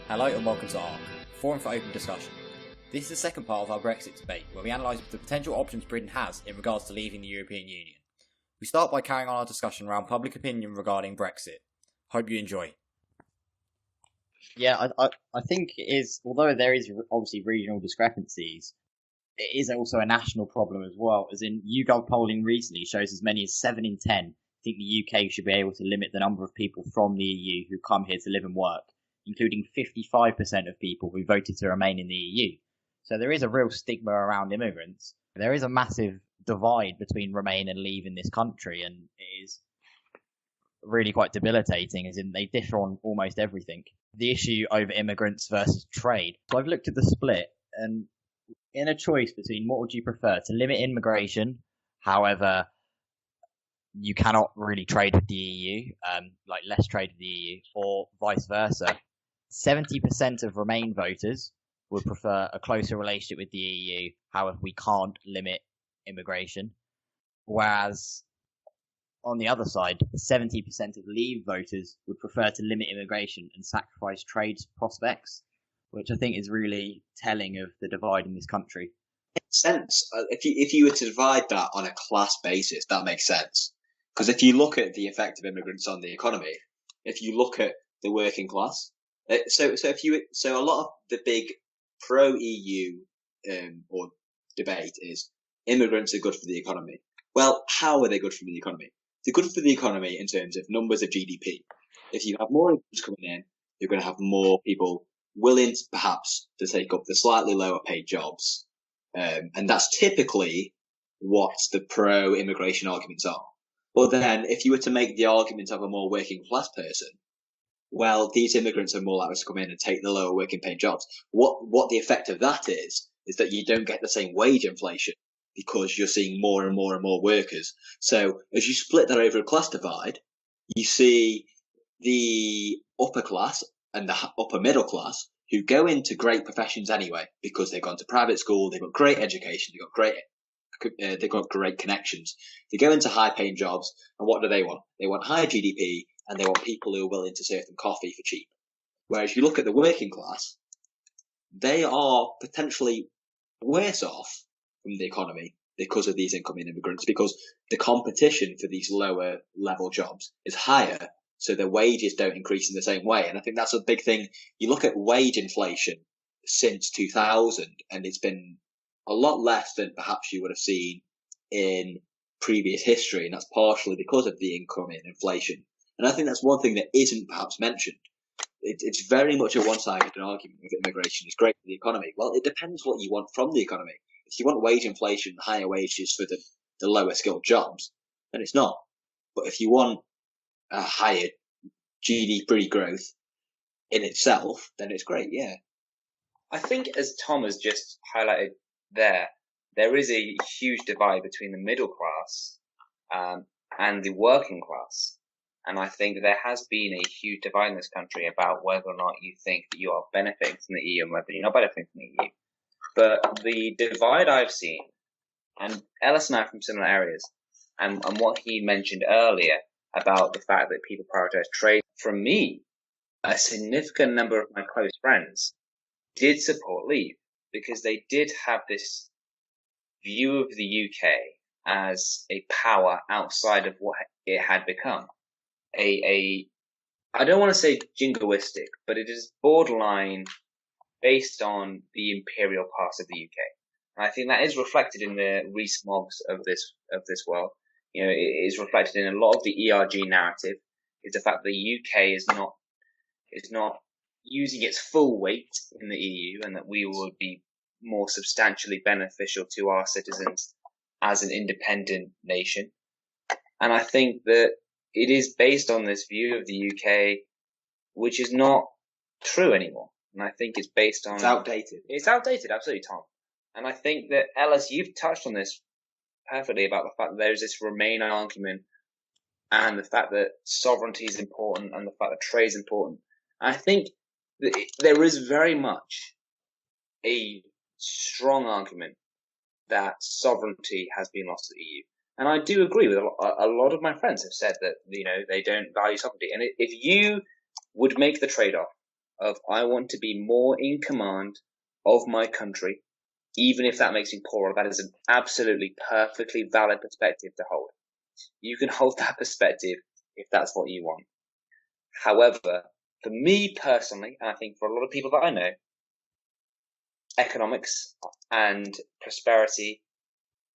Hello and welcome to ARC, Forum for Open Discussion. This is the second part of our Brexit debate, where we analyse the potential options Britain has in regards to leaving the European Union. We start by carrying on our discussion around public opinion regarding Brexit. Hope you enjoy. Yeah, I think it is, although there is obviously regional discrepancies, it is also a national problem as well, as in YouGov polling recently shows as many as 7 in 10 think the UK should be able to limit the number of people from the EU who come here to live and work, including 55% of people who voted to remain in the EU. So there is a real stigma around immigrants. There is a massive divide between remain and leave in this country, and it is really quite debilitating, as in they differ on almost everything. The issue over immigrants versus trade. So I've looked at the split, and in a choice between what would you prefer, to limit immigration, however, you cannot really trade with the EU, like less trade with the EU, or vice versa, 70% of Remain voters would prefer a closer relationship with the EU, however, we can't limit immigration. Whereas on the other side, 70% of Leave voters would prefer to limit immigration and sacrifice trade prospects, which I think is really telling of the divide in this country. Makes sense. If you were to divide that on a class basis, that makes sense. Because if you look at the effect of immigrants on the economy, if you look at the working class, so a lot of the big pro EU or debate is immigrants are good for the economy. Well, how are they good for the economy? They're good for the economy in terms of numbers of GDP. If you have more immigrants coming in, you're going to have more people willing perhaps to take up the slightly lower paid jobs. And that's typically what the pro-immigration arguments are. Well, then, if you were to make the argument of a more working class person, well, these immigrants are more likely to come in and take the lower working paid jobs. What the effect of that is that you don't get the same wage inflation because you're seeing more and more and more workers. So as you split that over a class divide, you see the upper class and the upper middle class who go into great professions anyway because they've gone to private school, they've got great education, they've got great connections. They go into high-paying jobs, and what do they want? They want higher GDP, and they want people who are willing to serve them coffee for cheap. Whereas you look at the working class, they are potentially worse off from the economy because of these incoming immigrants, because the competition for these lower level jobs is higher, so their wages don't increase in the same way. And I think that's a big thing. You look at wage inflation since 2000, and it's been a lot less than perhaps you would have seen in previous history, and that's partially because of the incoming inflation. And I think that's one thing that isn't perhaps mentioned. It's very much a one-sided argument that immigration is great for the economy. Well, it depends what you want from the economy. If you want wage inflation, higher wages for the lower skilled jobs, then it's not. But if you want a higher GDP growth in itself, then it's great, yeah. I think, as Tom has just highlighted there is a huge divide between the middle class and the working class. And I think there has been a huge divide in this country about whether or not you think that you are benefiting from the EU and whether you're not benefiting from the EU. But the divide I've seen, and Ellis and I are from similar areas, and what he mentioned earlier about the fact that people prioritize trade, from me, a significant number of my close friends did support Leave, because they did have this view of the UK as a power outside of what it had become. I don't want to say jingoistic, but it is borderline based on the imperial past of the UK. And I think that is reflected in the Rees-Moggs of this world. You know, it is reflected in a lot of the ERG narrative, is the fact that the UK is not using its full weight in the EU, and that we would be more substantially beneficial to our citizens as an independent nation. And I think that it is based on this view of the UK, which is not true anymore. And I think it's based on... It's outdated. It's outdated, absolutely, Tom. And I think that, Ellis, you've touched on this perfectly about the fact that there's this Remain argument and the fact that sovereignty is important and the fact that trade is important. And I think that there is very much a strong argument that sovereignty has been lost to the EU. And I do agree with a lot of my friends have said that, you know, they don't value sovereignty. And if you would make the trade-off of I want to be more in command of my country, even if that makes me poorer. That is an absolutely perfectly valid perspective to hold. You can hold that perspective if that's what you want. However, for me personally, and I think for a lot of people that I know, economics and prosperity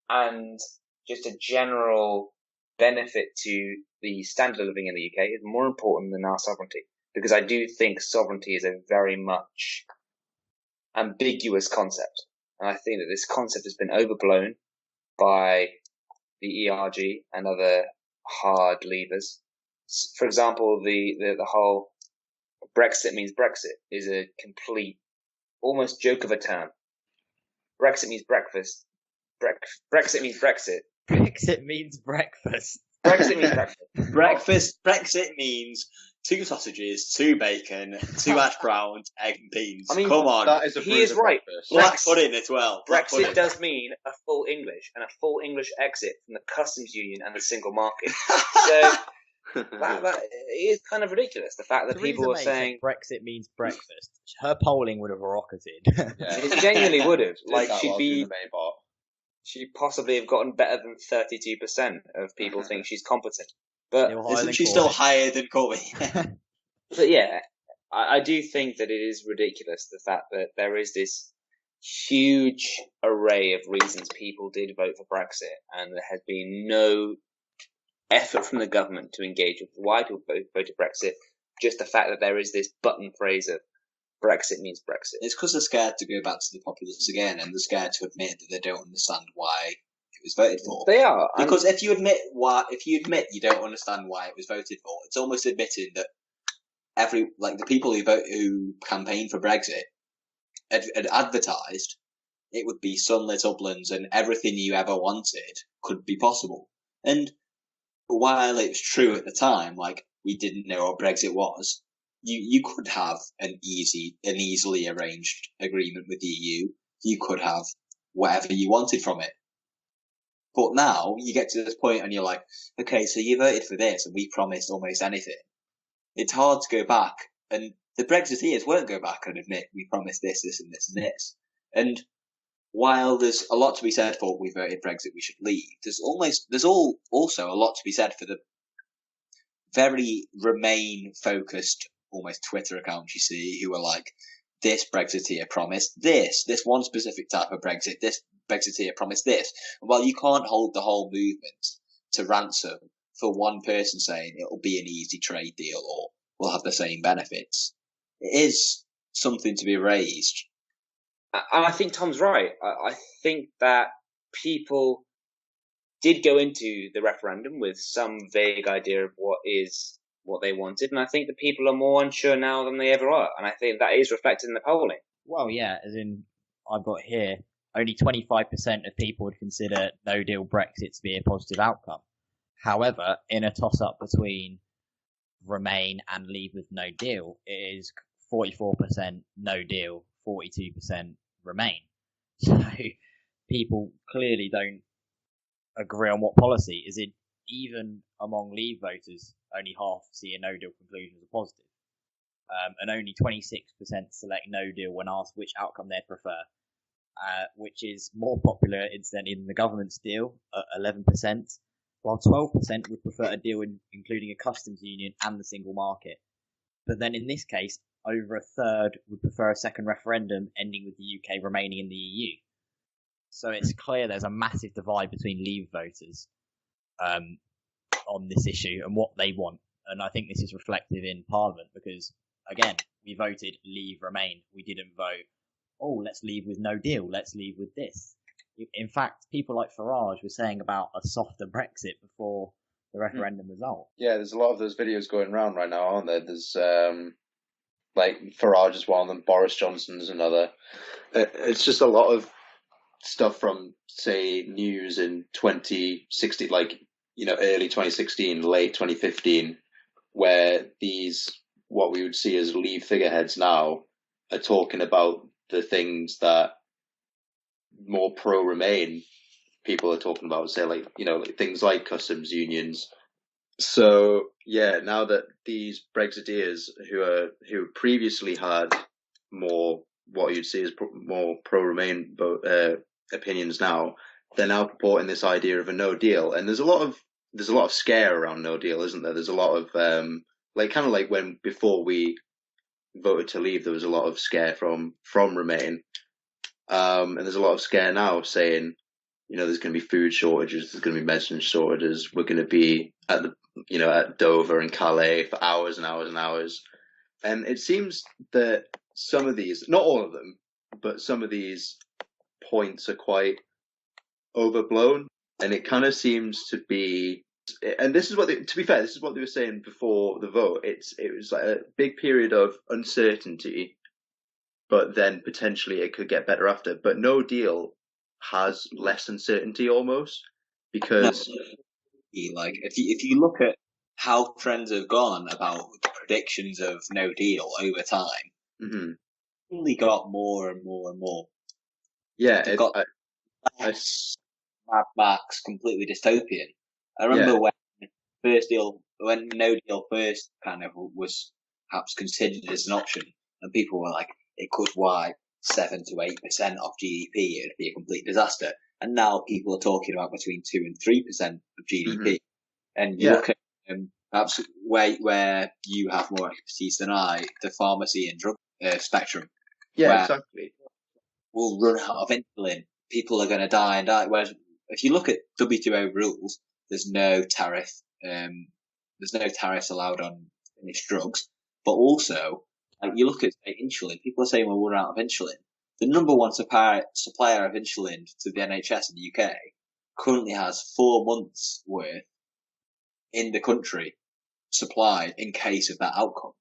and just a general benefit to the standard of living in the UK is more important than our sovereignty. Because I do think sovereignty is a very much ambiguous concept. And I think that this concept has been overblown by the ERG and other hard levers. For example, the whole Brexit means Brexit is a complete, almost joke of a term. Brexit means breakfast. Brexit means Brexit. Brexit means breakfast. Brexit means breakfast. Brexit means 2 sausages, 2 bacon, 2 hash browns, egg and beans. I mean, come on. That is a He is right. breakfast. Black pudding as well. Black Brexit pudding. does mean a full English and a full English exit from the customs union and the single market. So that is kind of ridiculous. The fact that Theresa people are May saying said Brexit means breakfast. Her polling would have rocketed. Yeah. it genuinely would have. Like That whilst in the May bot. she'd possibly have gotten better than 32% of people think she's competent. But Still higher Isn't than she still Corbyn. higher than Corbyn? But yeah, I do think that it is ridiculous, the fact that there is this huge array of reasons people did vote for Brexit, and there has been no effort from the government to engage with why people voted Brexit. Just the fact that there is this button phrase of Brexit means Brexit. It's because they're scared to go back to the populace again, and they're scared to admit that they don't understand why it was voted for. They are. Because if you admit you don't understand why it was voted for, it's almost admitting that the people who campaigned for Brexit had advertised it would be sunlit uplands and everything you ever wanted could be possible. And while it's true at the time, like we didn't know what Brexit was, you could have an easily arranged agreement with the EU. You could have whatever you wanted from it. But now you get to this point and you're like, okay, so you voted for this and we promised almost anything. It's hard to go back, and the Brexiteers won't go back and admit we promised this, this, and this, and this. And while there's a lot to be said for we voted Brexit, we should leave. There's also a lot to be said for the very Remain focused, almost Twitter accounts you see who are like, this Brexiteer promised this one specific type of Brexit. This Brexiteer promised this. And while you can't hold the whole movement to ransom for one person saying it'll be an easy trade deal or we'll have the same benefits, it is something to be raised. And I think Tom's right. I think that people did go into the referendum with some vague idea of what they wanted, and I think that people are more unsure now than they ever are, and I think that is reflected in the polling. Well, yeah, as in, I've got here, only 25% of people would consider no-deal Brexit to be a positive outcome. However, in a toss-up between Remain and Leave with no deal, it is 44% no deal, 42% Remain. So people clearly don't agree on what policy. Is it even among Leave voters, only half see a no deal conclusion as a positive, and only 26% select no deal when asked which outcome they'd prefer, which is more popular incidentally than the government's deal at 11%, while 12% would prefer a deal including a customs union and the single market. But then in this case, over a third would prefer a second referendum ending with the UK remaining in the EU. So it's clear there's a massive divide between Leave voters on this issue and what they want. And I think this is reflective in Parliament because, again, we voted Leave Remain. We didn't vote, oh, let's leave with no deal. Let's leave with this. In fact, people like Farage were saying about a softer Brexit before the referendum result. Yeah, there's a lot of those videos going around right now, aren't there? There's like Farage is one of them, Boris Johnson's another. It's just a lot of stuff from, say, news in 2016, like, early 2016, late 2015, where these, what we would see as Leave figureheads now, are talking about the things that more pro-Remain people are talking about, say, like, like things like customs unions, So yeah, now that these Brexiteers who previously had more what you'd see as more pro-Remain opinions now, they're now purporting this idea of a no deal, and there's a lot of scare around no deal, isn't there? There's a lot of like kind of like when before we voted to leave, there was a lot of scare from Remain, and there's a lot of scare now saying, there's going to be food shortages, there's going to be medicine shortages, we're going to be at at Dover and Calais for hours and hours and hours. And it seems that some of these, not all of them, but some of these points are quite overblown. And it kind of seems to be, and this is to be fair, this is what they were saying before the vote. It was like a big period of uncertainty, but then potentially it could get better after. But no deal has less uncertainty almost because Like if you look at how trends have gone about the predictions of no deal over time, mm-hmm. only got more and more and more. Yeah, They've got Mad Max, completely dystopian. I remember when no deal first kind of was perhaps considered as an option, and people were like, it could wipe 7 to 8% of GDP, it'd be a complete disaster. And now people are talking about between 2 and 3% of GDP. Mm-hmm. And you look at perhaps where you have more expertise than I, the pharmacy and drug spectrum. Yeah, exactly. We'll run out of insulin. People are going to die and die. Whereas if you look at WTO rules, there's no tariff. There's no tariffs allowed on finished drugs. But also, like you look at insulin. People are saying we'll run out of insulin. The number one supplier of insulin to the NHS in the UK currently has 4 months worth in the country supplied in case of that outcome.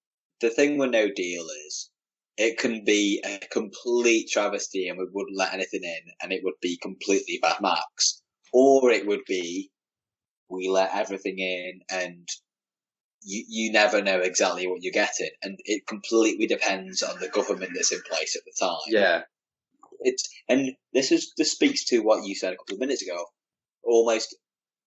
The thing with no deal is it can be a complete travesty and we wouldn't let anything in and it would be completely Mad Max. Or it would be we let everything in and you never know exactly what you're getting. And it completely depends on the government that's in place at the time. Yeah. This speaks to what you said a couple of minutes ago. Almost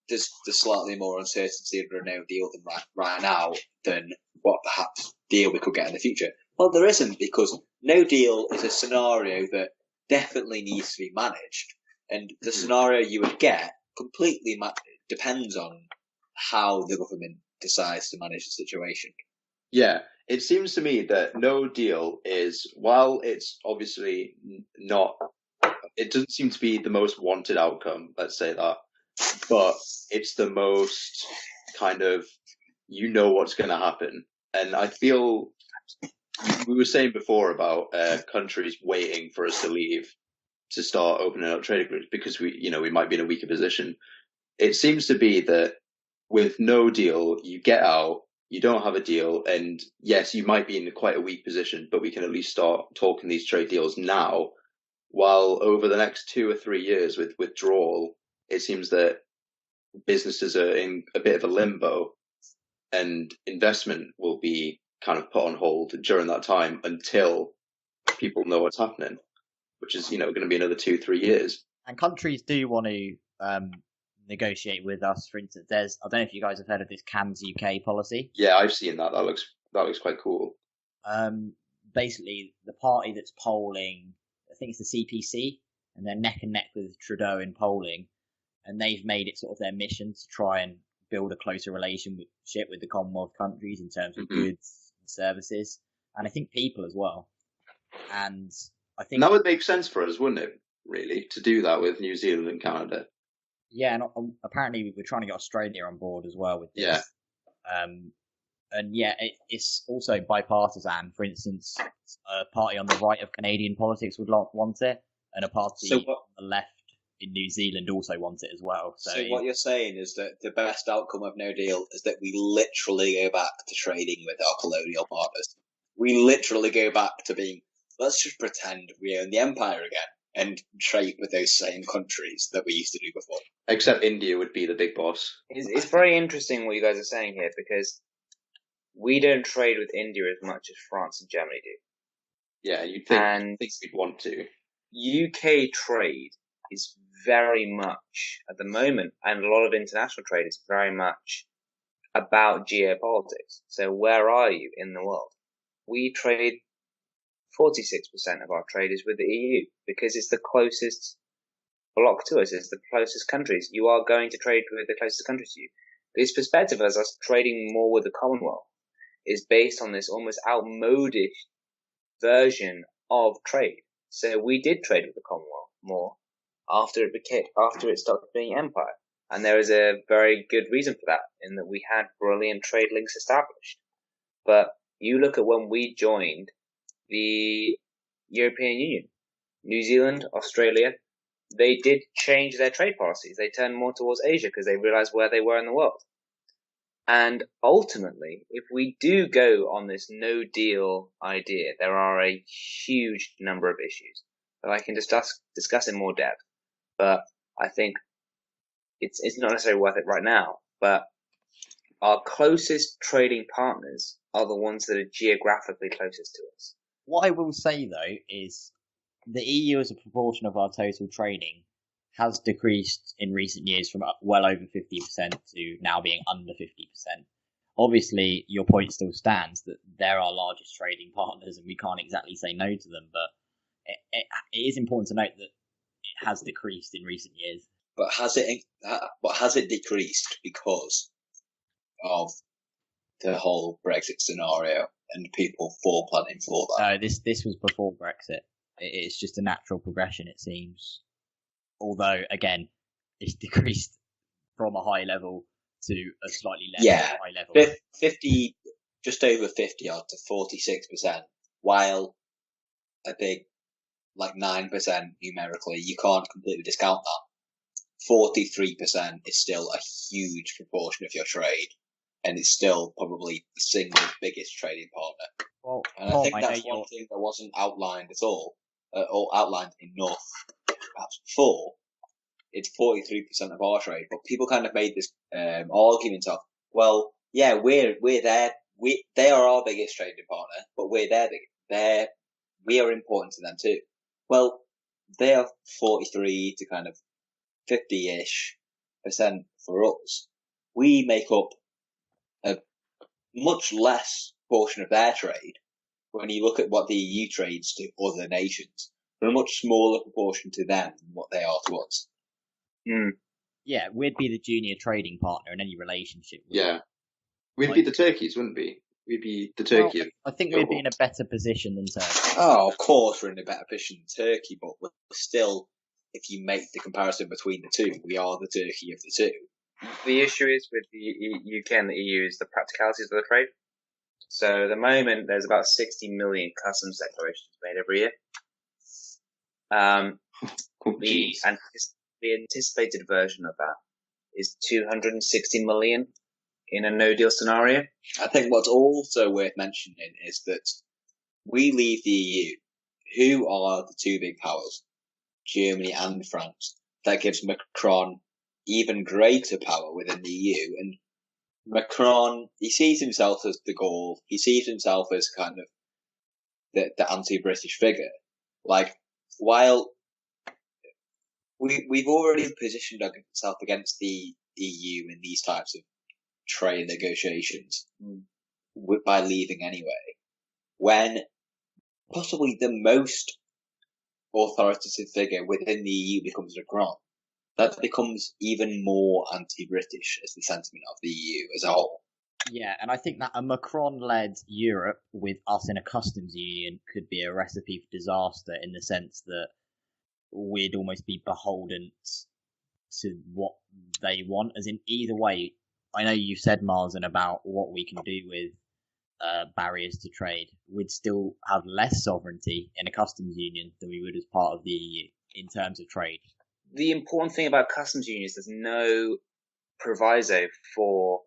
there's slightly more uncertainty under a no deal than right now than what perhaps deal we could get in the future. Well, there isn't, because no deal is a scenario that definitely needs to be managed, and the scenario you would get completely depends on how the government decides to manage the situation. Yeah, it seems to me that no deal is, while it's obviously not, it doesn't seem to be the most wanted outcome, let's say that, but it's the most kind of, what's going to happen. And I feel we were saying before about countries waiting for us to leave to start opening up trade agreements because we might be in a weaker position. It seems to be that with no deal, you get out, you don't have a deal, and yes, you might be in quite a weak position, but we can at least start talking these trade deals now. While over the next 2 or 3 years with withdrawal, it seems that businesses are in a bit of a limbo, and investment will be kind of put on hold during that time until people know what's happening, which is going to be another 2-3 years. And countries do want to negotiate with us. For instance, I don't know if you guys have heard of this Cans UK policy. Yeah, I've seen that. That looks quite cool. Basically, the party that's polling, I think it's the CPC, and they're neck and neck with Trudeau in polling, and they've made it sort of their mission to try and build a closer relationship with the Commonwealth countries in terms of goods and services, and I think people as well. And I think that would make sense for us, wouldn't it? Really, to do that with New Zealand and Canada. Yeah, and apparently we're trying to get Australia on board as well with this. Yeah. And yeah, it's also bipartisan. For instance, a party on the right of Canadian politics would want it, and a party on the left in New Zealand also want it as well. So what you're saying is that the best outcome of no deal is that we literally go back to trading with our colonial partners. We literally go back to being, let's just pretend we own the empire again and trade with those same countries that we used to do before. Except India would be the big boss. It's very interesting what you guys are saying here, because we don't trade with India as much as France and Germany do. Yeah, you'd think we'd want to. UK trade is very much, at the moment, and a lot of international trade is very much about geopolitics. So where are you in the world? We trade 46% of our trade is with the EU because it's the closest bloc to us, it's the closest countries. You are going to trade with the closest countries to you. This perspective as us trading more with the Commonwealth is based on this almost outmoded version of trade. So we did trade with the Commonwealth more after it stopped being empire. And there is a very good reason for that, in that we had brilliant trade links established. But you look at when we joined the European Union, New Zealand, Australia, they did change their trade policies. They turned more towards Asia because they realized where they were in the world. And ultimately, if we do go on this no deal idea, there are a huge number of issues that I can discuss in more depth. But I think it's not necessarily worth it right now. But our closest trading partners are the ones that are geographically closest to us. What I will say though is the EU as a proportion of our total trading has decreased in recent years from well over 50% to now being under 50%. Obviously, your point still stands that they're our largest trading partners and we can't exactly say no to them, but it is important to note that it has decreased in recent years. But has it decreased because of the whole Brexit scenario and people planning for that? No, this was before Brexit. It's just a natural progression, it seems. Although, again, it's decreased from a high level to a slightly less high level. 50, just over 50 odd to 46%, while a big, 9% numerically, you can't completely discount that. 43% is still a huge proportion of your trade, and it's still probably the single biggest trading partner. Well, and I think that's one thing that wasn't outlined at all, or outlined enough, perhaps before. It's 43% of our trade, but people kind of made this argument of, well, yeah, we're there. They are our biggest trading partner, but we're we are important to them too. Well, they are 43 to kind of 50-ish% for us. We make up a much less portion of their trade when you look at what the EU trades to other nations. They're a much smaller proportion to them than what they are to us. Yeah, we'd be the junior trading partner in any relationship. Yeah. We'd be the Turkeys, wouldn't we? We'd be the Turkey. Well, I think we'd be in a better position than Turkey. Oh, of course we're in a better position than Turkey, but we're still, if you make the comparison between the two, we are the Turkey of the two. The issue is with the UK and the EU is the practicalities of the trade. So at the moment, there's about 60 million customs declarations made every year. The anticipated version of that is 260 million in a no-deal scenario. I think what's also worth mentioning is that we leave the EU, who are the two big powers, Germany and France. That gives Macron even greater power within the EU. And Macron, he sees himself as the goal. He sees himself as kind of the anti-British figure. While we've already positioned ourselves against the EU in these types of trade negotiations by leaving anyway, when possibly the most authoritative figure within the EU becomes Macron, that becomes even more anti-British as the sentiment of the EU as a whole. Yeah, and I think that a Macron-led Europe with us in a customs union could be a recipe for disaster in the sense that we'd almost be beholden to what they want, as in either way. I know you said, Marsden, about what we can do with barriers to trade. We'd still have less sovereignty in a customs union than we would as part of the EU in terms of trade. The important thing about customs unions is there's no proviso for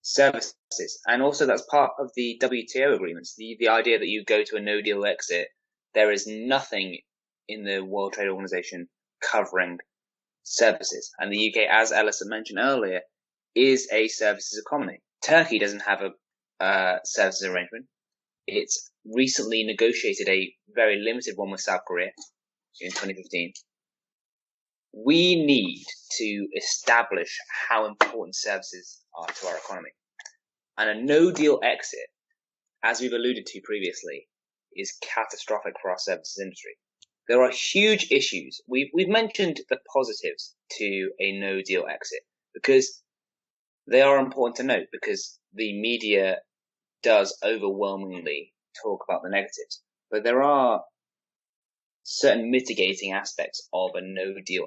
services, and also that's part of the WTO agreements. The idea that you go to a no-deal exit, there is nothing in the World Trade Organization covering services, and the UK, as Ellison mentioned earlier, is a services economy. Turkey doesn't have a services arrangement. It's recently negotiated a very limited one with South Korea in 2015. We need to establish how important services are to our economy. And a no-deal exit, as we've alluded to previously, is catastrophic for our services industry. There are huge issues. We've mentioned the positives to a no-deal exit because they are important to note, because the media does overwhelmingly talk about the negatives. But there are certain mitigating aspects of a no-deal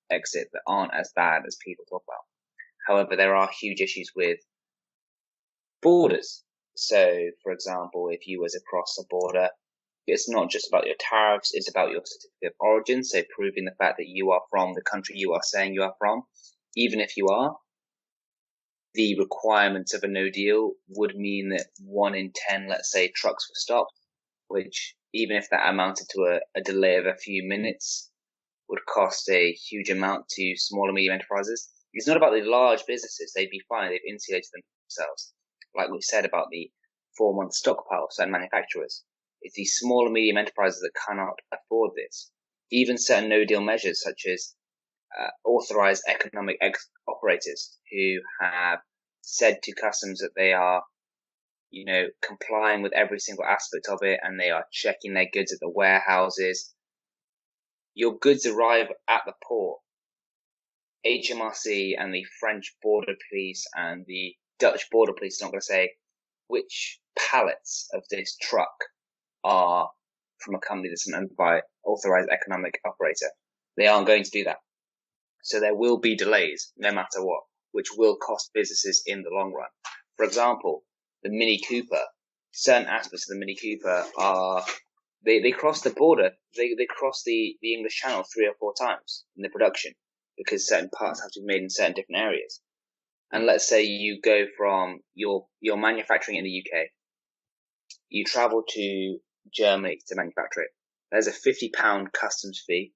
exit that aren't as bad as people talk about. However, there are huge issues with borders. So, for example, if you was across a border, it's not just about your tariffs, it's about your certificate of origin, so proving the fact that you are from the country you are saying you are from. Even if you are, the requirements of a no deal would mean that 1 in 10, let's say, trucks were stopped, which, even if that amounted to a delay of a few minutes, would cost a huge amount to small and medium enterprises. It's not about the large businesses. They'd be fine. They've insulated themselves. Like we said about the 4-month stockpile of certain manufacturers. It's these small and medium enterprises that cannot afford this. Even certain no-deal measures, such as authorized economic operators who have said to customs that they are, complying with every single aspect of it, and they are checking their goods at the warehouses. Your goods arrive at the port. HMRC and the French border police and the Dutch border police are not going to say which pallets of this truck are from a company that's an authorized economic operator. They aren't going to do that. So there will be delays no matter what, which will cost businesses in the long run. For example, the Mini Cooper, certain aspects of the Mini Cooper are, they cross the border, they cross the English Channel 3 or 4 times in the production because certain parts have to be made in certain different areas. And let's say you go from your manufacturing in the UK, you travel to Germany to manufacture it. There's a £50 customs fee,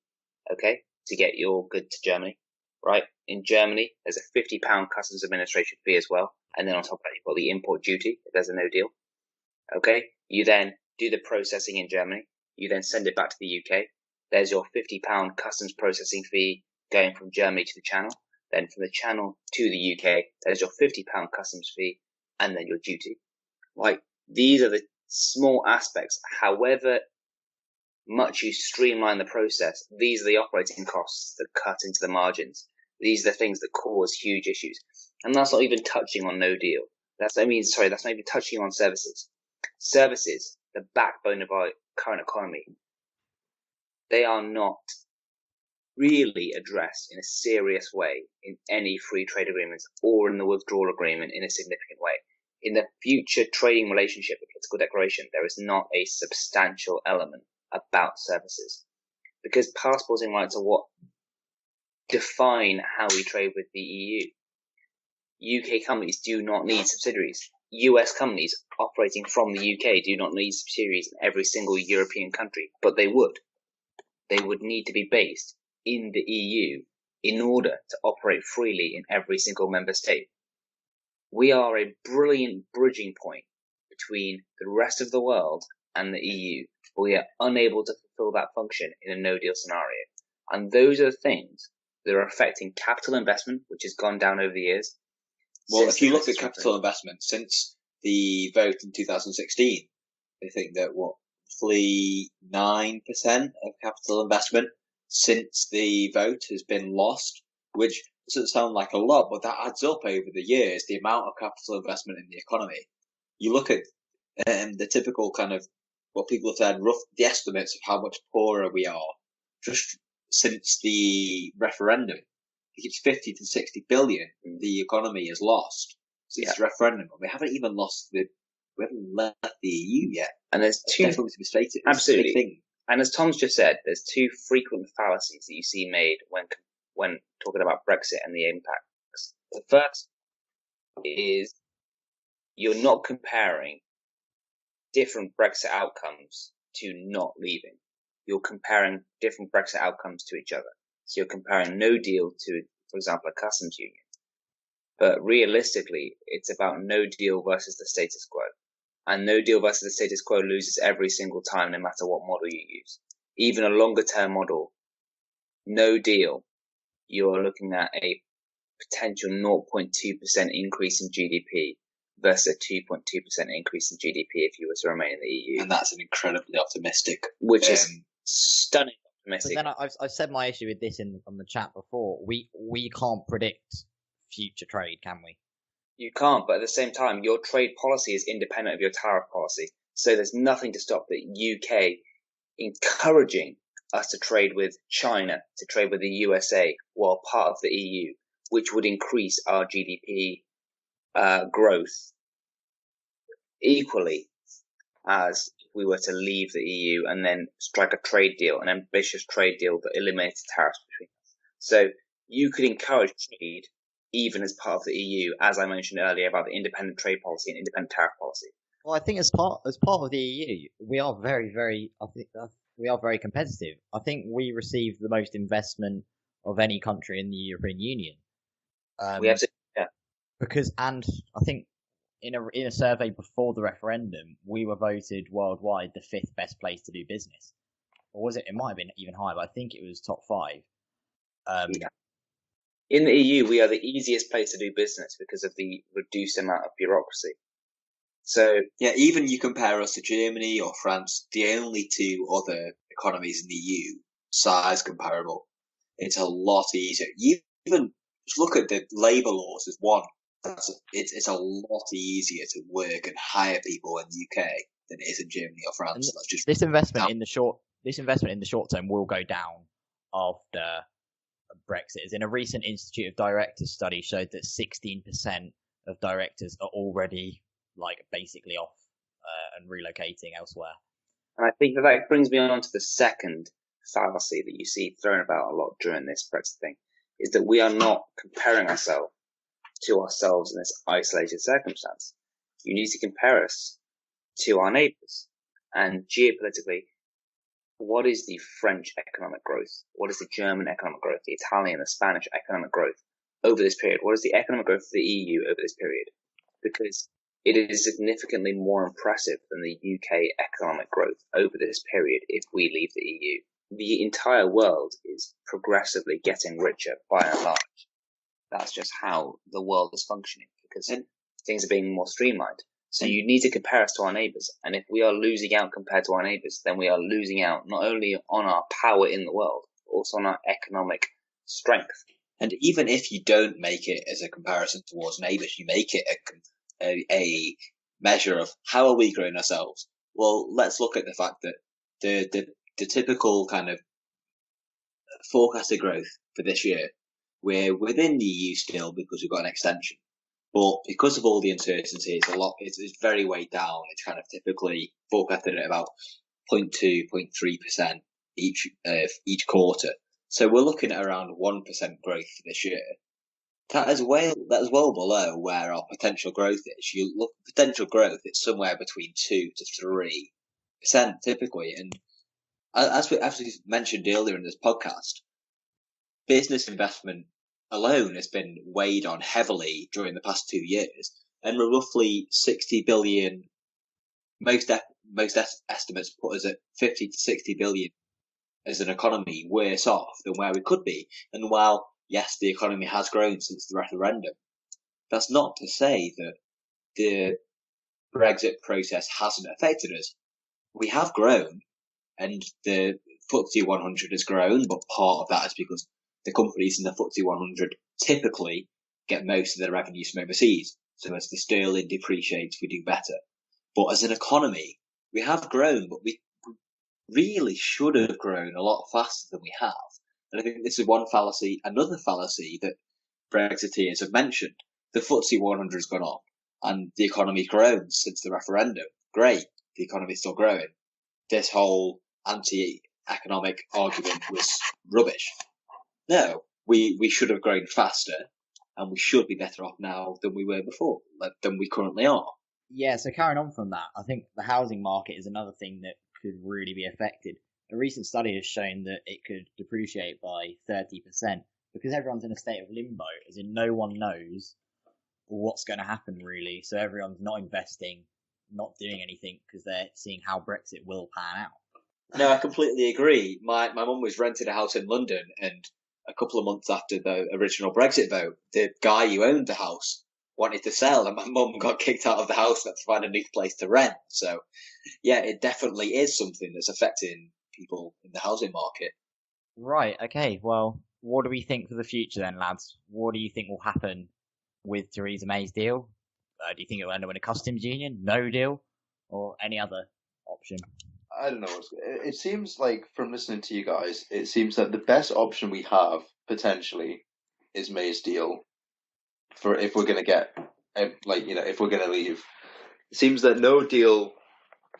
okay, to get your good to Germany, right? In Germany, there's a £50 customs administration fee as well. And then on top of that, you've got the import duty if there's a no deal. Okay. You then do the processing in Germany. You then send it back to the UK. There's your £50 customs processing fee going from Germany to the Channel. Then from the Channel to the UK, there's your £50 customs fee and then your duty. Like, these are the small aspects. However much you streamline the process, these are the operating costs that cut into the margins. These are the things that cause huge issues. And that's not even touching on no deal. That's not even touching on services. Services, the backbone of our current economy, they are not really addressed in a serious way in any free trade agreements or in the withdrawal agreement in a significant way. In the future trading relationship, the political declaration, there is not a substantial element about services, because passports and rights are what define how we trade with the EU. UK companies do not need subsidiaries. US companies operating from the UK do not need subsidiaries in every single European country, but they would. They would need to be based in the EU in order to operate freely in every single member state. We are a brilliant bridging point between the rest of the world and the EU. We are unable to fulfill that function in a no-deal scenario. And those are the things that are affecting capital investment, which has gone down over the years. Well, if you look at capital investment since the vote in 2016, I think that roughly 9% of capital investment since the vote has been lost, which doesn't sound like a lot, but that adds up over the years, the amount of capital investment in the economy. You look at the typical kind of what people have said, the estimates of how much poorer we are just since the referendum. I think it's 50 to 60 billion the economy has lost since the referendum. We haven't even we haven't left the EU yet. And there's two, definitely to be stated. Absolutely. Thing. And as Tom's just said, there's 2 frequent fallacies that you see made when talking about Brexit and the impacts. The first is you're not comparing different Brexit outcomes to not leaving. You're comparing different Brexit outcomes to each other. So you're comparing no deal to, for example, a customs union. But realistically, it's about no deal versus the status quo. And no deal versus the status quo loses every single time, no matter what model you use. Even a longer term model, no deal, you're looking at a potential 0.2% increase in GDP, versus a 2.2% increase in GDP if you were to remain in the EU. And that's an incredibly optimistic, which is stunning But optimistic. then I've said my issue with this on the chat before. We can't predict future trade, can we? You can't, but at the same time, your trade policy is independent of your tariff policy. So there's nothing to stop the UK encouraging us to trade with China, to trade with the USA while part of the EU, which would increase our GDP growth equally as if we were to leave the EU and then strike a trade deal, an ambitious trade deal that eliminates tariffs between us. So you could encourage trade even as part of the EU, as I mentioned earlier about the independent trade policy and independent tariff policy. Well, I think as part of the EU, we are very we are very competitive. I think we receive the most investment of any country in the European Union. We have to, and I think in a survey before the referendum, we were voted worldwide the 5th best place to do business. Or was it? It might have been even higher, but I think it was top 5. In the EU, we are the easiest place to do business because of the reduced amount of bureaucracy. So yeah, even you compare us to Germany or France, the only two other economies in the EU, size comparable. It's a lot easier. You even just look at the labour laws as one. It's a lot easier to work and hire people in the UK than it is in Germany or France. That's just this investment in the short term will go down after Brexit. As in a recent Institute of Directors study showed that 16% of directors are already basically off and relocating elsewhere. And I think that brings me on to the second fallacy that you see thrown about a lot during this Brexit thing, is that we are not comparing ourselves to ourselves in this isolated circumstance. You need to compare us to our neighbours. And geopolitically, what is the French economic growth? What is the German economic growth? The Italian, the Spanish economic growth over this period? What is the economic growth of the EU over this period? Because it is significantly more impressive than the UK economic growth over this period if we leave the EU. The entire world is progressively getting richer by and large. That's just how the world is functioning because things are being more streamlined. So you need to compare us to our neighbours. And if we are losing out compared to our neighbours, then we are losing out not only on our power in the world, but also on our economic strength. And even if you don't make it as a comparison towards neighbours, you make it a measure of how are we growing ourselves. Well, let's look at the fact that the typical kind of forecasted growth for this year, we're within the EU still because we've got an extension. But because of all the uncertainty, it's very weighed down. It's kind of typically forecasted at about 0.2, 0.3% each quarter. So we're looking at around 1% growth for this year. That is well below where our potential growth is. You look at potential growth, it's somewhere between 2 to 3% typically. And as we mentioned earlier in this podcast, business investment alone has been weighed on heavily during the past 2 years, and we're roughly 60 billion. Most estimates put us at 50 to 60 billion as an economy worse off than where we could be. And while yes, the economy has grown since the referendum, that's not to say that the Brexit process hasn't affected us. We have grown, and the FTSE 100 has grown, but part of that is because the companies in the FTSE 100 typically get most of their revenues from overseas. So as the sterling depreciates, we do better. But as an economy, we have grown, but we really should have grown a lot faster than we have. And I think this is one fallacy. Another fallacy that Brexiteers have mentioned, the FTSE 100 has gone up and the economy's grown since the referendum. Great, the economy's still growing. This whole anti-economic argument was rubbish. No, we should have grown faster, and we should be better off now than we were before, than we currently are. Yeah, so carrying on from that, I think the housing market is another thing that could really be affected. A recent study has shown that it could depreciate by 30% because everyone's in a state of limbo, as in no one knows what's going to happen really. So everyone's not investing, not doing anything because they're seeing how Brexit will pan out. No, I completely agree. My mum was renting a house in London, and a couple of months after the original Brexit vote, the guy who owned the house wanted to sell, and my mum got kicked out of the house and had to find a new place to rent. So, yeah, it definitely is something that's affecting people in the housing market. Right, okay, well, what do we think for the future then, lads? What do you think will happen with Theresa May's deal? Do you think it will end up in a customs union, no deal, or any other option? I don't know. It seems like from listening to you guys, it seems that the best option we have potentially is May's deal for if we're going to get, if we're going to leave. It seems that no deal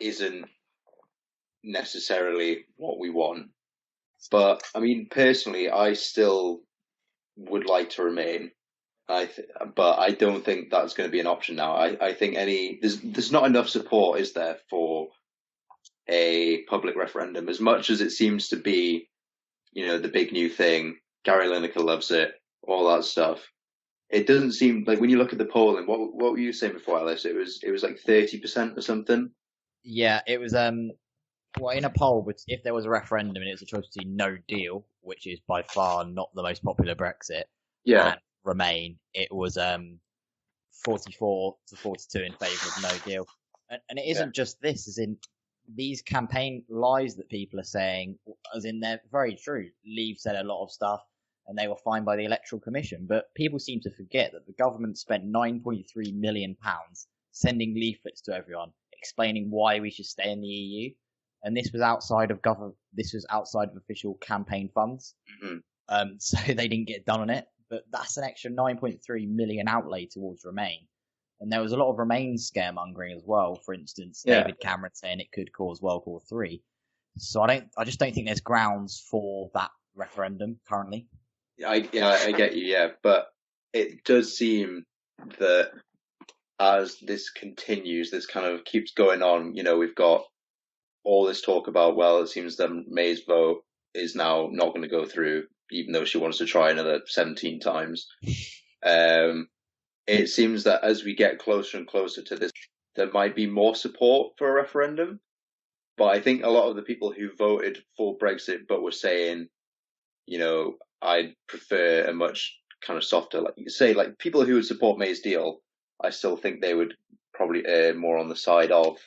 isn't necessarily what we want. But I mean, personally, I still would like to remain. But I don't think that's going to be an option now. I think there's not enough support, is there, for a public referendum? As much as it seems to be, the big new thing. Gary Lineker loves it, all that stuff. It doesn't seem like when you look at the polling. What were you saying before, Alice? It was like 30% or something. Yeah, it was well, in a poll, if there was a referendum and it was a choice between no deal, which is by far not the most popular Brexit, Yeah, and remain, it was 44 to 42 in favour of no deal. And it isn't just this, as in these campaign lies that people are saying, as in they're very true. Leave said a lot of stuff and they were fined by the Electoral Commission, but people seem to forget that the government spent £9.3 million sending leaflets to everyone explaining why we should stay in the EU. And this was outside of official campaign funds. Mm-hmm. So they didn't get done on it. But that's an extra 9.3 million outlay towards Remain. And there was a lot of Remain scaremongering as well. For instance, David Cameron saying it could cause World War III. So I just don't think there's grounds for that referendum currently. I get you, yeah, but it does seem that as this continues, this kind of keeps going on. We've got all this talk about, well, it seems that May's vote is now not going to go through, even though she wants to try another 17 times. It seems that as we get closer and closer to this, there might be more support for a referendum. But I think a lot of the people who voted for Brexit but were saying, I'd prefer a much kind of softer, like you say, like people who would support May's deal, I still think they would probably err more on the side of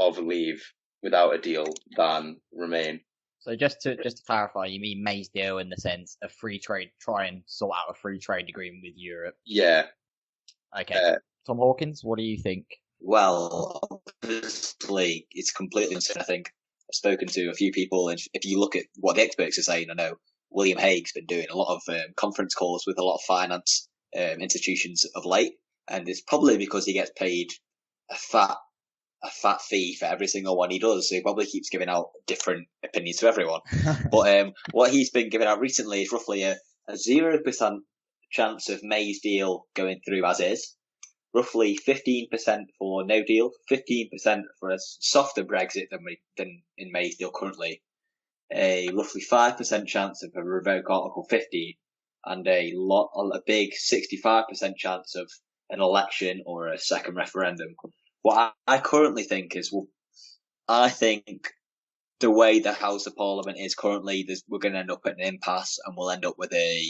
leave without a deal than remain. So just to clarify, you mean May's deal in the sense of free trade, try and sort out a free trade agreement with Europe? Yeah. Okay. Tom Hawkins, what do you think? Well, obviously, it's completely insane. I think I've spoken to a few people, and if you look at what the experts are saying, I know William Hague's been doing a lot of conference calls with a lot of finance institutions of late, and it's probably because he gets paid a fat fee for every single one he does, so he probably keeps giving out different opinions to everyone. But what he's been giving out recently is roughly a 0% chance of May's deal going through as is, roughly 15% for no deal, 15% for a softer Brexit than in May's deal currently, a roughly 5% chance of a revoke Article 50, and a big 65% chance of an election or a second referendum. What I currently think is, I think the way the House of Parliament is currently, we're going to end up at an impasse, and we'll end up with a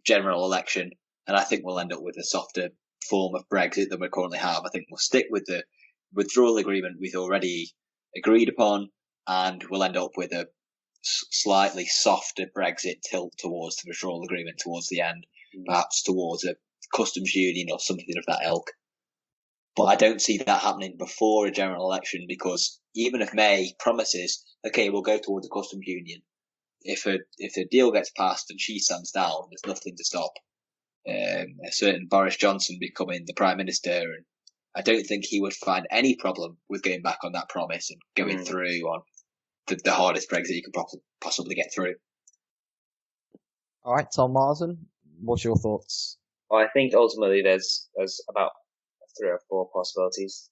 general election, and I think we'll end up with a softer form of Brexit than we currently have. I think we'll stick with the withdrawal agreement we've already agreed upon, and we'll end up with a slightly softer Brexit tilt towards the withdrawal agreement towards the end, perhaps towards a customs union or something of that ilk. But I don't see that happening before a general election, because even if May promises, okay, we'll go towards a customs union, if a deal gets passed and she stands down, there's nothing to stop a certain Boris Johnson becoming the Prime Minister, and I don't think he would find any problem with going back on that promise and going through on the hardest Brexit you could possibly get through. All right, Tom Marsden, what's your thoughts? Well, I think ultimately there's about 3 or 4 possibilities.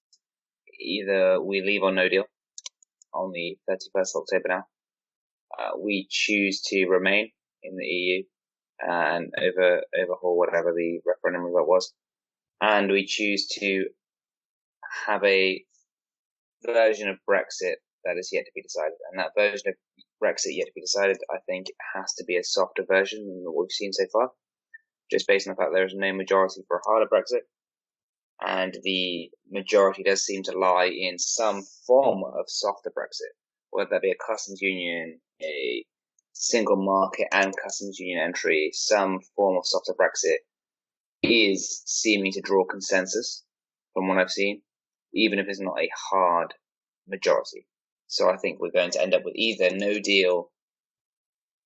Either we leave on no deal on the 31st of October now. We choose to remain in the EU and overhaul whatever the referendum result was. And we choose to have a version of Brexit that is yet to be decided. And that version of Brexit yet to be decided, I think, has to be a softer version than what we've seen so far. Just based on the fact there is no majority for a harder Brexit. and the majority does seem to lie in some form of softer Brexit, whether that be a customs union, a single market and customs union entry, some form of softer Brexit is seeming to draw consensus from what I've seen, even if it's not a hard majority. So I think we're going to end up with either no deal,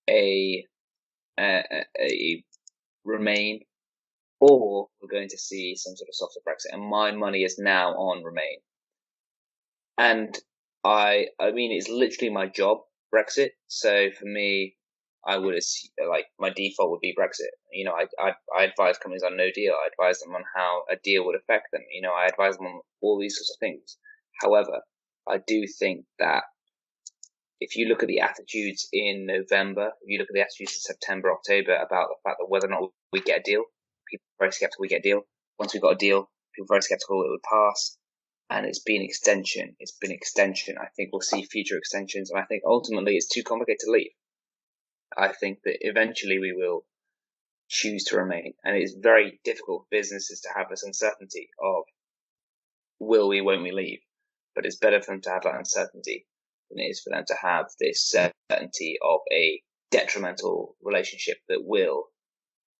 a Remain, or we're going to see some sort of softer Brexit. And my money is now on Remain. And I mean, it's literally my job, Brexit. So for me, I would like my default would be Brexit. You know, I advise companies on no deal. I advise them on how a deal would affect them. You know, I advise them on all these sorts of things. However, I do think that if you look at the attitudes in November, if you look at the attitudes in September, October about the fact that whether or not we get a deal, people are very skeptical we get a deal. Once we got a deal, people are very skeptical it would pass. And it's been extension. It's been extension. I think we'll see future extensions. And I think ultimately it's too complicated to leave. I think that eventually we will choose to remain. And it's very difficult for businesses to have this uncertainty of will we, won't we leave? But it's better for them to have that uncertainty than it is for them to have this certainty of a detrimental relationship that will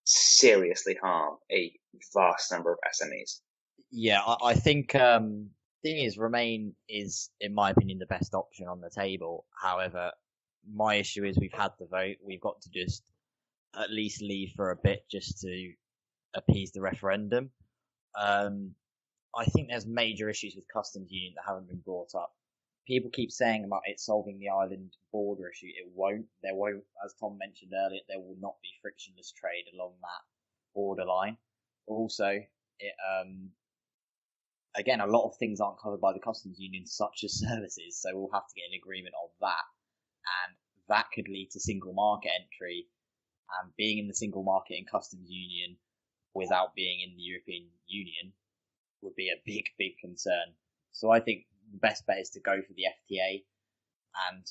seriously harm a vast number of SMEs. Yeah, I think thing is, Remain is, in my opinion, the best option on the table. However, my issue is we've had the vote. We've got to just at least leave for a bit just to appease the referendum. I think there's major issues with customs union that haven't been brought up. People keep saying about it solving the island border issue. It won't. There won't, as Tom mentioned earlier, there will not be frictionless trade along that borderline. Also, again, a lot of things aren't covered by the customs union, such as services, so we'll have to get an agreement on that. And that could lead to single market entry, and being in the single market and customs union without being in the European Union would be a big, big concern. So I think the best bet is to go for the FTA, and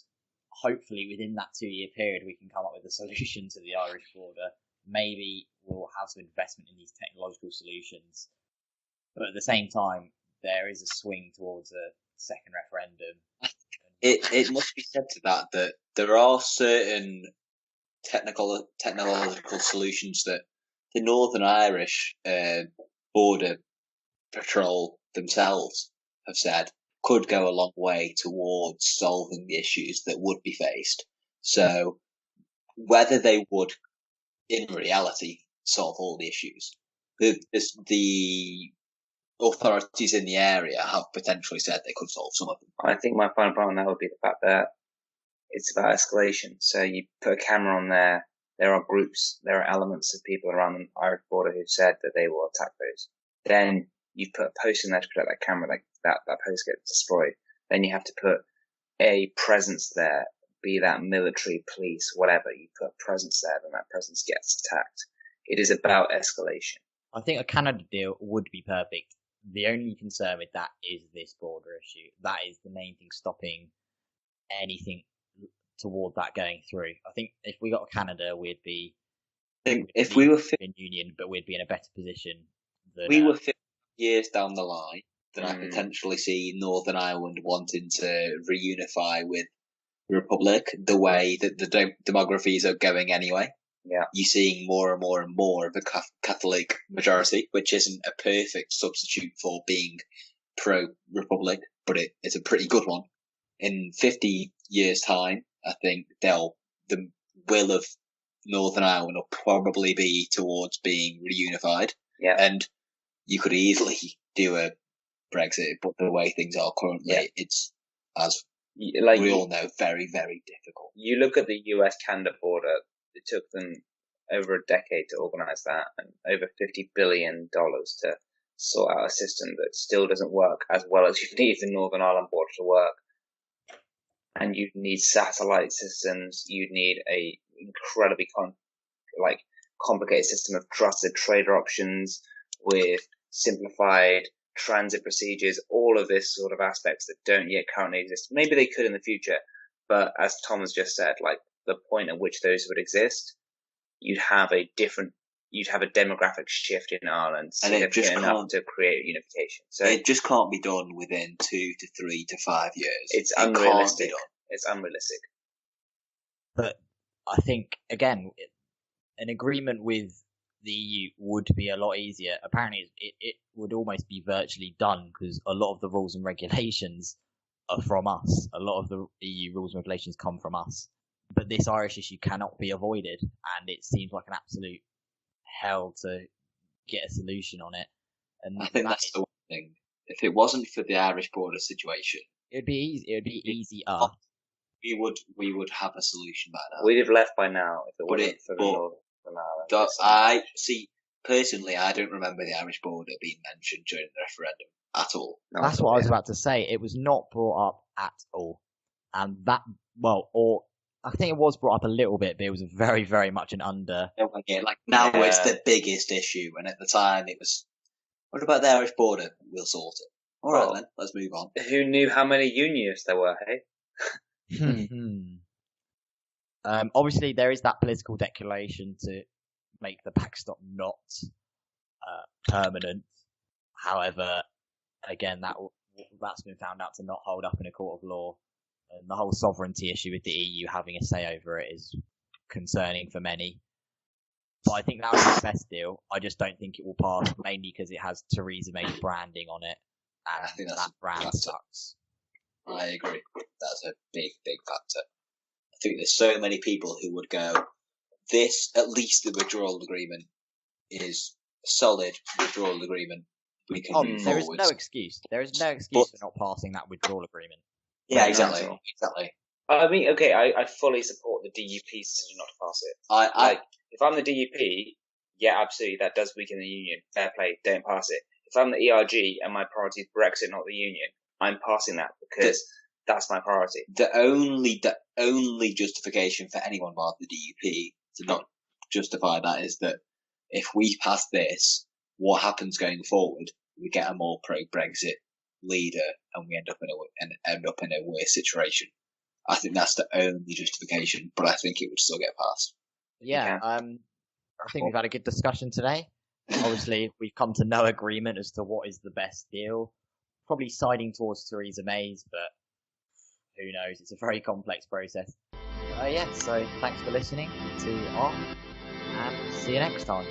hopefully within that 2-year period we can come up with a solution to the Irish border. Maybe we'll have some investment in these technological solutions, but at the same time there is a swing towards a second referendum. It must be said to that there are certain technological solutions that the Northern Irish border patrol themselves have said could go a long way towards solving the issues that would be faced. So whether they would, in reality, solve all the issues, the authorities in the area have potentially said they could solve some of them. I think my final point on that would be the fact that it's about escalation. So you put a camera on there. There are groups, there are elements of people around the Irish border who've said that they will attack those. Then you put a post in there to protect that camera, like that post gets destroyed. Then you have to put a presence there, be that military, police, whatever. You put a presence there, then that presence gets attacked. It is about escalation. I think a Canada deal would be perfect. The only concern with that is this border issue. That is the main thing stopping anything toward that going through. I think if we got Canada, we'd be. If we were in union, but we'd be in a better position. Than, we were 50 years down the line, then I potentially see Northern Ireland wanting to reunify with the Republic the way that the demographies are going anyway. Yeah, you're seeing more and more and more of a Catholic majority, which isn't a perfect substitute for being pro-Republic, but it's a pretty good one. In 50 years' time, I think the will of Northern Ireland will probably be towards being reunified. Yeah. And you could easily do a Brexit, but the way things are currently, it's, as we all know, very, very difficult. You look at the US-Canada border, it took them over a decade to organise that, and over $50 billion to sort out a system that still doesn't work as well as you need the Northern Ireland border to work. And you'd need satellite systems, you'd need a incredibly complicated system of trusted trader options with simplified transit procedures, all of this sort of aspects that don't yet currently exist. Maybe they could in the future, but as Tom has just said, like the point at which those would exist, you'd have you'd have a demographic shift in Ireland, And it just enough to create unification. So it just can't be done within 2 to 3 to 5 years. It's It can't unrealistic. be done. It's unrealistic. But I think, again, an agreement with the EU would be a lot easier. Apparently, it would almost be virtually done because a lot of the rules and regulations are from us. A lot of the EU rules and regulations come from us. But this Irish issue cannot be avoided, and it seems like an absolute hell to get a solution on it. And I think that's the one thing. If it wasn't for the Irish border situation, it'd be easy. It'd be easier. we would have a solution by now. We'd have left by now if it wasn't for the but- Northern Ireland. I see. Personally, I don't remember the Irish border being mentioned during the referendum at all. No, That's what I was about to say. It was not brought up at all. And that, well, or I think it was brought up a little bit, but it was very, very much an under. Yeah, like now Yeah. it's the biggest issue, and at the time it was, what about the Irish border? We'll sort it. All right, Well, then, let's move on. Who knew how many unionists there were, hey? Obviously, there is that political declaration to make the backstop not permanent. However, again, that's been found out to not hold up in a court of law. And the whole sovereignty issue with the EU having a say over it is concerning for many. But I think that was the best deal. I just don't think it will pass, mainly because it has Theresa May's branding on it, I and think that brand sucks. I agree. That's a big, big factor. I think there's so many people who would go, this, at least the withdrawal agreement, is a solid withdrawal agreement. We can move There is forward. no excuse. There is no excuse for not passing that withdrawal agreement. Yeah, No, exactly. not at all. Exactly. I mean, okay, I fully support the DUP's decision not to pass it. I If I'm the DUP, yeah, absolutely, that does weaken the union. Fair play, don't pass it. If I'm the ERG and my priority is Brexit, not the union, I'm passing that because that's my priority. the only justification for anyone bar the DUP to not justify that is that if we pass this, what happens going forward? We get a more pro-Brexit leader, and we end up in a worse situation. I think that's the only justification, but I think it would still get passed. Yeah, I think we've had a good discussion today. Obviously, we've come to no agreement as to what is the best deal. Probably siding towards Theresa May's, but who knows? It's a very complex process. So thanks for listening to ARC, and see you next time.